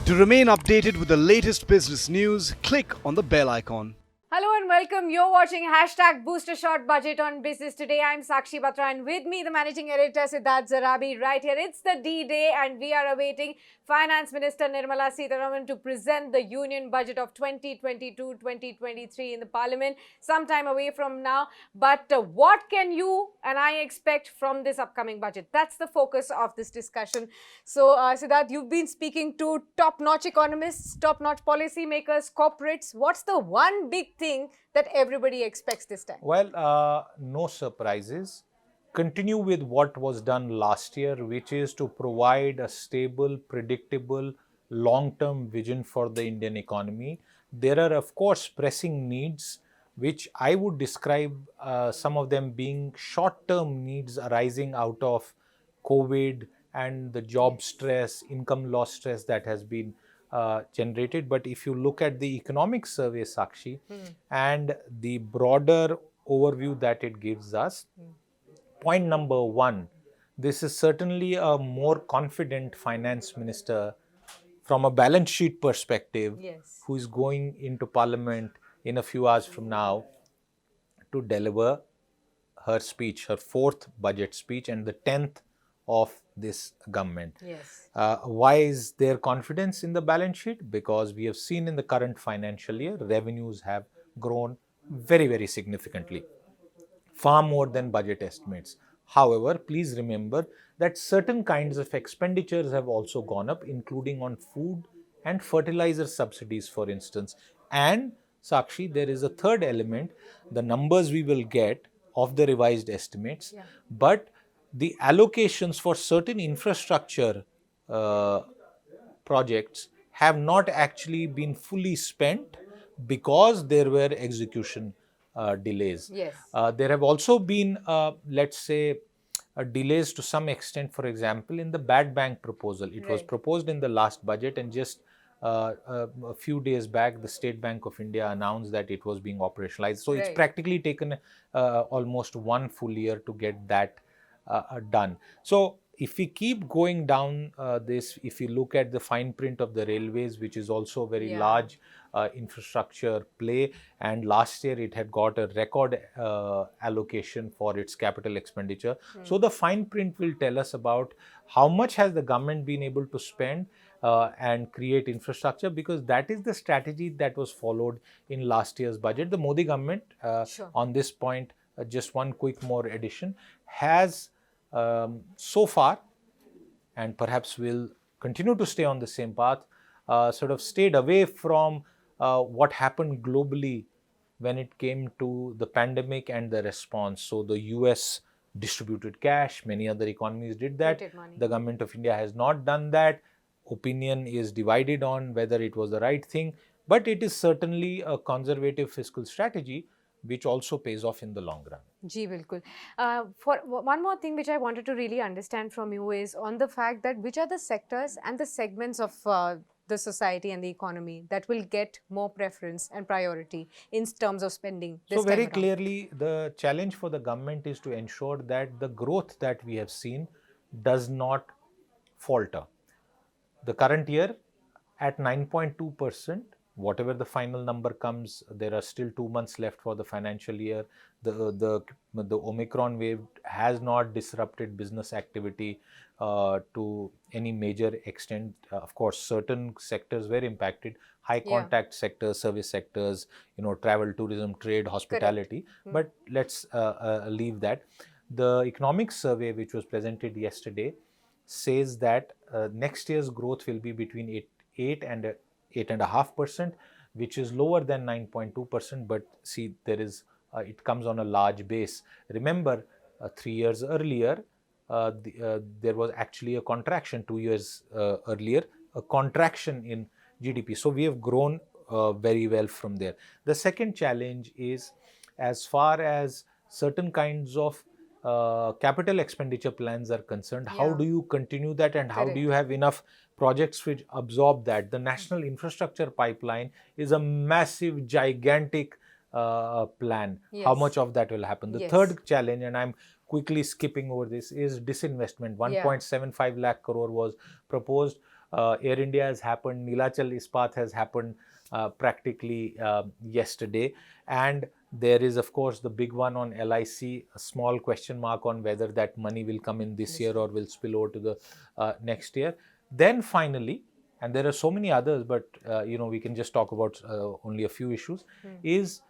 To remain updated with the latest business news, click on the bell icon. Hello and welcome. You're watching hashtag Booster Short Budget on Business Today. I'm Sakshi Batra and with me the Managing Editor Siddharth Zarabi right here. It's the D-Day and we are awaiting Finance Minister Nirmala Sitharaman to present the Union Budget of 2022-2023 in the Parliament sometime away from now. But what can you and I expect from this upcoming budget? That's the focus of this discussion. So Siddharth, you've been speaking to top-notch economists, top-notch policymakers, corporates. What's the one big thing that everybody expects this time? Well, no surprises. Continue with what was done last year, which is to provide a stable, predictable, long-term vision for the Indian economy. There are, of course, pressing needs, which I would describe some of them being short-term needs arising out of COVID and the job stress, income loss stress that has been generated. But if you look at the economic survey, Sakshi, and the broader overview that it gives us, point number one, this is certainly a more confident finance minister from a balance sheet perspective, who is going into parliament in a few hours from now to deliver her speech, her fourth budget speech and the 10th of this government. Why is there confidence in the balance sheet? Because we have seen in the current financial year, revenues have grown very, very significantly, far more than budget estimates. However, please remember that certain kinds of expenditures have also gone up, including on food and fertilizer subsidies, for instance. And Sakshi, there is a third element, the numbers we will get of the revised estimates, but the allocations for certain infrastructure projects have not actually been fully spent because there were execution delays. There have also been, let's say, delays to some extent, for example, in the bad bank proposal. It was proposed in the last budget and just a few days back, the State Bank of India announced that it was being operationalized. So it's practically taken almost one full year to get that done. So if we keep going down this, if you look at the fine print of the railways, which is also a very large infrastructure play, and last year it had got a record allocation for its capital expenditure. So the fine print will tell us about how much has the government been able to spend and create infrastructure, because that is the strategy that was followed in last year's budget. The Modi government, on this point, just one quick more addition, has so far, and perhaps will continue to stay on the same path, sort of stayed away from what happened globally when it came to the pandemic and the response. So the US distributed cash, many other economies did that. The government of India has not done that. Opinion is divided on whether it was the right thing, but it is certainly a conservative fiscal strategy which also pays off in the long run. Ji, bilkul. For one more thing which I wanted to really understand from you is on the fact that which are the sectors and the segments of the society and the economy that will get more preference and priority in terms of spending this time around. So very clearly, the challenge for the government is to ensure that the growth that we have seen does not falter. The current year at 9.2%, whatever the final number comes, there are still 2 months left for the financial year. The Omicron wave has not disrupted business activity to any major extent. Of course, certain sectors were impacted, high contact sectors, service sectors, travel, tourism, trade, hospitality. But let's leave that. The economic survey, which was presented yesterday, says that next year's growth will be between 8 and 8.5%, which is lower than 9.2%. But see, there is it comes on a large base. Remember, 3 years earlier, there was actually a contraction. 2 years earlier, a contraction in GDP. So we have grown very well from there. The second challenge is, as far as certain kinds of capital expenditure plans are concerned, how do you continue that, and how do you have enough projects which absorb that? The national infrastructure pipeline is a massive, gigantic plan. How much of that will happen? The third challenge, and I'm quickly skipping over this, is disinvestment. 1.75 lakh crore was proposed. Air India has happened, Neelachal Ispat has happened practically yesterday, and there is of course the big one on LIC, a small question mark on whether that money will come in this year or will spill over to the next year. Then finally, and there are so many others, but we can just talk about only a few issues, is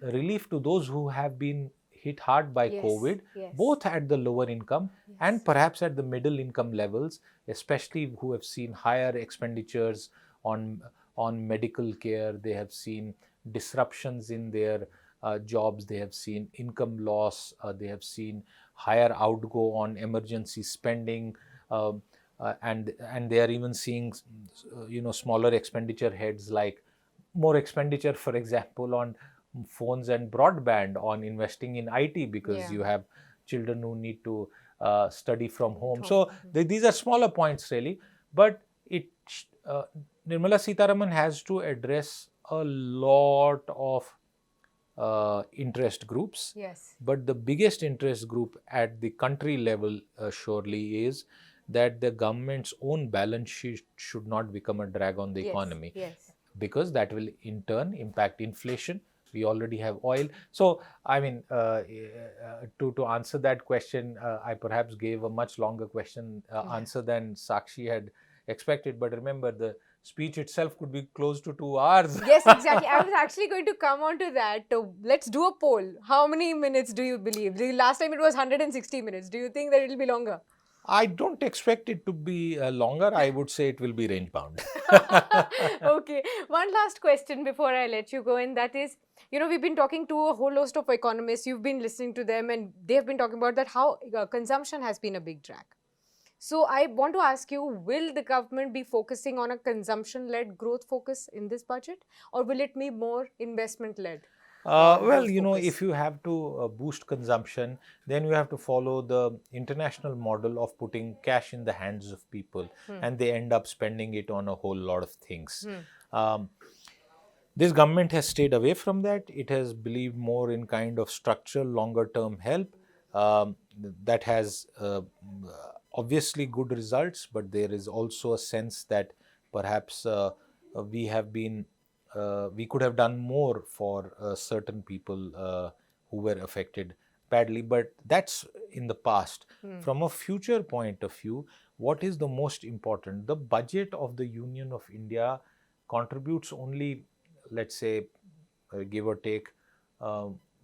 relief to those who have been hit hard by COVID, both at the lower income and perhaps at the middle income levels, especially who have seen higher expenditures on medical care. They have seen disruptions in their jobs, they have seen income loss, they have seen higher outgo on emergency spending, and they are even seeing smaller expenditure heads, like more expenditure, for example, on phones and broadband, on investing in IT, because you have children who need to study from home. So these are smaller points really, but Nirmala Sitharaman has to address a lot of interest groups. Yes. But the biggest interest group at the country level surely is that the government's own balance sheet should not become a drag on the economy. Yes. Because that will in turn impact inflation. We already have oil. So, I mean, to answer that question, I perhaps gave a much longer answer than Sakshi had expected. But remember, the speech itself could be close to 2 hours. Yes, exactly. I was actually going to come on to that. Let's do a poll. How many minutes do you believe? The last time it was 160 minutes. Do you think that it will be longer? I don't expect it to be longer. I would say it will be range bound. Okay. One last question before I let you go, and that is, we've been talking to a whole host of economists. You've been listening to them, and they've been talking about that how consumption has been a big drag. So I want to ask you, will the government be focusing on a consumption-led growth focus in this budget, or will it be more investment-led? Well, if you have to boost consumption, then you have to follow the international model of putting cash in the hands of people, and they end up spending it on a whole lot of things. This government has stayed away from that. It has believed more in kind of structural, longer-term help that has obviously good results, but there is also a sense that perhaps we could have done more for certain people who were affected badly, but that's in the past. From a future point of view, what is the most important? The budget of the Union of India contributes only, let's say, give or take,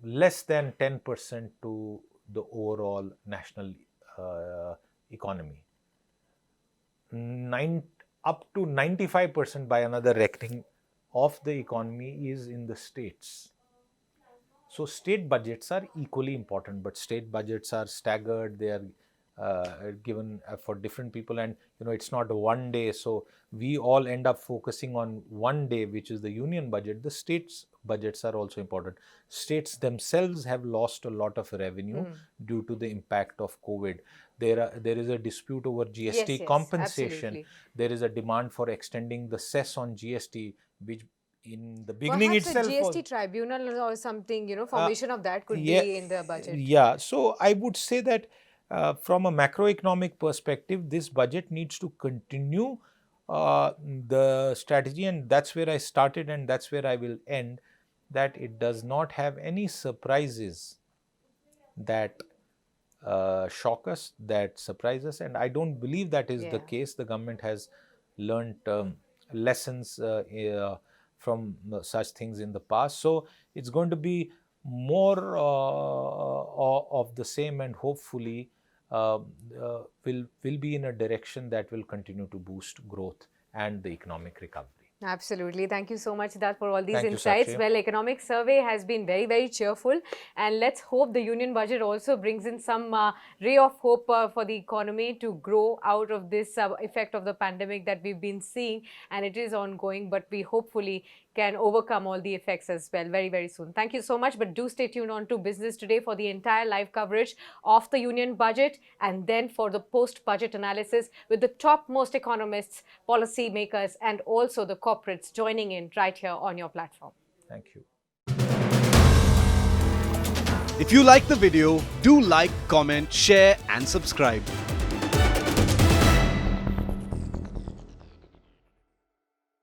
less than 10% to the overall national economy. Up to 95% by another reckoning of the economy is in the states. So state budgets are equally important, but state budgets are staggered. They are given for different people, and it's not one day. So we all end up focusing on one day, which is the union budget. The states budgets are also important. States themselves have lost a lot of revenue due to the impact of COVID. There is a dispute over GST compensation. Absolutely. There is a demand for extending the cess on GST, which in the beginning perhaps itself a GST tribunal or something, formation of that could be in the budget. Yeah, so I would say that from a macroeconomic perspective, this budget needs to continue the strategy, and that's where I started and that's where I will end, that it does not have any surprises that shock us, that surprise us, and I don't believe that is the case. The government has learned lessons from such things in the past. So it's going to be more of the same, and hopefully will be in a direction that will continue to boost growth and the economic recovery. Absolutely. Thank you so much, Siddharth, for all these Thank you, insights. Sakshi. Well, economic survey has been very, very cheerful, and let's hope the union budget also brings in some ray of hope for the economy to grow out of this effect of the pandemic that we've been seeing, and it is ongoing, but we hopefully can overcome all the effects as well very, very soon. Thank you so much, but do stay tuned on to Business Today for the entire live coverage of the union budget, and then for the post-budget analysis with the topmost economists, policy makers, and also the corporates joining in right here on your platform. Thank you. If you like the video, do like, comment, share and subscribe.